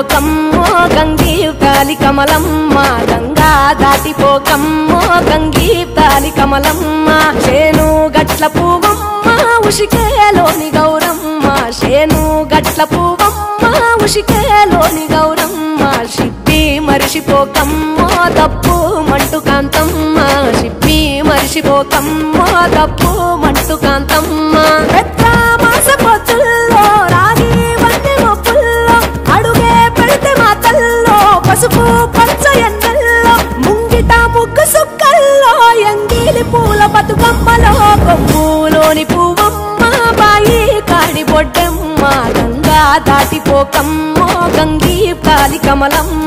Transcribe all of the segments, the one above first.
దాటిపోకమ్మో గంగీతాలి కమలమ్మ గంగా దాటిపోకమ్మో గంగీతాలి కమలమ్మ శేను గట్ల పువ్వమ్మ ఉషికేలోని గౌరమ్మ శేను గట్ల పువ్వమ్మ ఉషికేలోని గౌరమ్మ షిప్పి మరిషిపోకమ్మో తప్పు మంటు కాంతమ్మ షిప్పి మరిషిపోకమ్మో తప్పు మంటు కాంతమ్మ పెద్ద మాస పొత్తుల్లో రాగి వంటి మొప్పుల్లో అడుగే పెడితే మా తల్లో పసుపు పచ్చ ఎన్నెల్లో ముంగిట ముగ్గు సుక్కల్లో ఎంగిలి పూల బతుకమ్మలో కొమ్ములోని పువ్వమ్మ బాయి కాడి బొడ్డమ్మ గంగా దాటిపోకమ్మో గంగీతాలి కమలమ్మ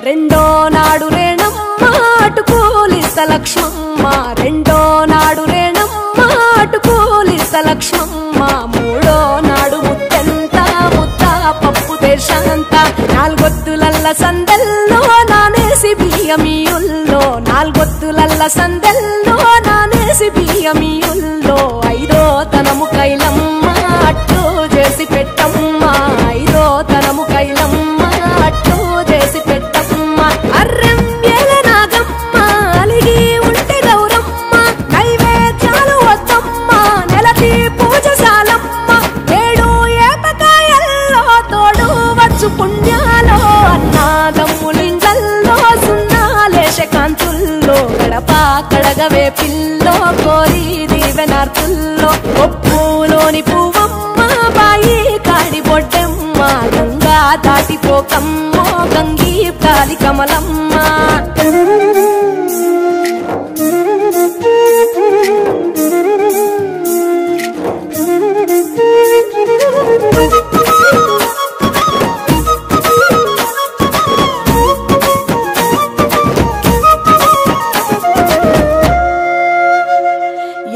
రెండో నాడు రేణమ్మ అటుకూలిస్త లక్ష్మమ్మ రెండో నాడు రేణమ్మ అటుకూలిస్త లక్ష్మమ్మ మూడో నాడు ముత్తెంత ముద్ద పప్పు దేశంత నాలుగొత్తులల్ల సందెల్లో నానేసి బియ్యమియుల్లో నాలుగొత్తులల్ల సందెల్లో నానేసి బియ్యమియుల్లో ఐదో తనము కైలమ్మ అట్టు చేసి పెట్టమ్మ ఐదో తనము కైలమ్మ అట్టు చేసి పెట్టమ్మ అర్రెం నాగమ్మ అలిగి ఉంటే గౌరమ్మ నైవేద్యాలు వద్దమ్మ నెలకి పూజశాలమ్మ ఏడు ఏపకాయల్లో తోడు వచ్చు పుణ్యాలో అన్నాదమ్ములింగల్లో సున్నాలేశ కాంతుల్లో గడప కడగవే పిల్లో కోరి దీవెనార్తుల్లో ఒప్పులోని పువ్వమ్మ బాయి కాడి బొడ్డమ్మ గంగా దాటిపోకమ్మో గంగీతాలి కమలమ్మ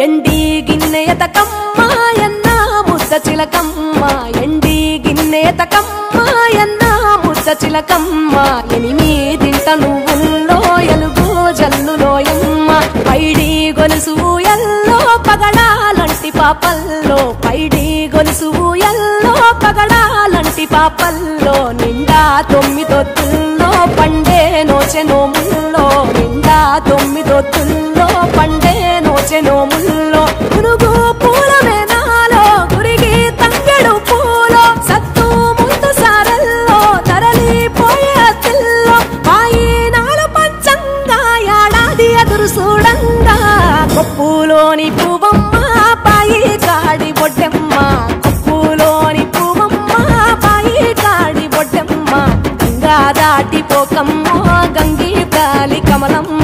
ఎండి గిన్నెయతకమ్మ ఎన్న ముద్ద చిలకమ్మ ఎండి గిన్నెయతకమ్మ ఎన్న ముద్ద చిలకమ్మ ఎనిమిదింట నువ్వుల్లో ఎలుగు జల్లులోయమ్మ పైడి గొలుసు ఎల్లో పగడాలంటి పాపల్లో పైడి గొలుసు ఎల్లో పగడాలంటి పాపల్లో నిండా తొమ్మిదొత్తుల్లో పండే నోచె నోముల్లో నిండా తొమ్మిదొత్తుల్లో పండే నోచె నోముల్లో పురుగు పూల మేనాలో గురిగి తంగెడు పూలో సత్తు ముందు సారల్లో తరలిపోయే అతిల్లో పాయినాల పంచంగా ఏడాది ఎదురు చూడంగా కొప్పులోని పువ్వమ్మ పాయి కాడి బొడ్డమ్మ కొప్పులోని పువ్వమ్మ పాయి కాడి బొడ్డమ్మ గంగా దాటిపోకమ్మో గంగీతాలి కమలమ్మ